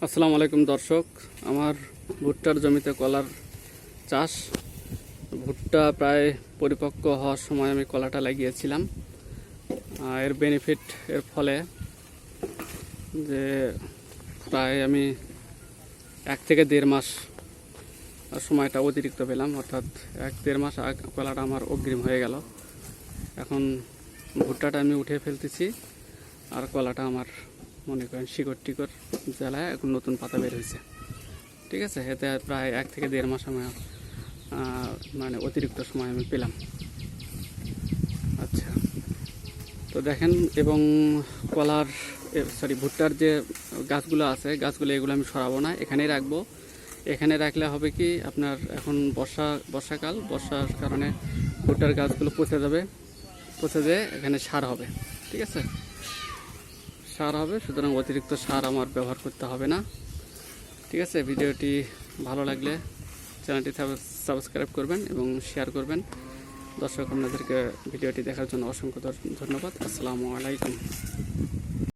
আসসালামু আলাইকুম দর্শক, আমার ভুট্টার জমিতে কলার চাষ। ভুট্টা প্রায় পরিপক্ক হওয়ার সময় আমি কলাটা লাগিয়েছিলাম। এর বেনিফিট, এর ফলে যে প্রায় আমি 1 থেকে 1.5 মাস সময়টা অতিরিক্ত পেলাম, অর্থাৎ 1-1.5 মাস কলাটা আমার অগ্রিম হয়ে গেল। এখন ভুট্টাটা আমি উঠে ফেলতেছি, আর কলাটা আমার মনে করেন শিকড় টিকড় জ্বালায় এখন নতুন পাতা বের হয়েছে। ঠিক আছে, এতে প্রায় 1 থেকে 1.5 মাস আমি মানে অতিরিক্ত সময় আমি পেলাম। আচ্ছা, তো দেখেন, এবং কলার ভুট্টার যে গাছগুলো আছে, গাছগুলো এগুলো আমি সরাবো না, এখানেই রাখবো। এখানে রাখলে হবে কি, আপনার এখন বর্ষাকাল, বর্ষার কারণে ভুট্টার গাছগুলো পচে যাবে, পচে যেয়ে এখানে সার হবে। ঠিক আছে, সার হবে, সুতরাং অতিরিক্ত সার আমার ব্যবহার করতে হবে না। ঠিক আছে, ভিডিওটি ভালো লাগলে চ্যানেলটি সাবস্ক্রাইব করবেন এবং শেয়ার করবেন। দর্শক, আপনাদেরকে ভিডিওটি দেখার জন্য অসংখ্য ধন্যবাদ। আসসালামু আলাইকুম।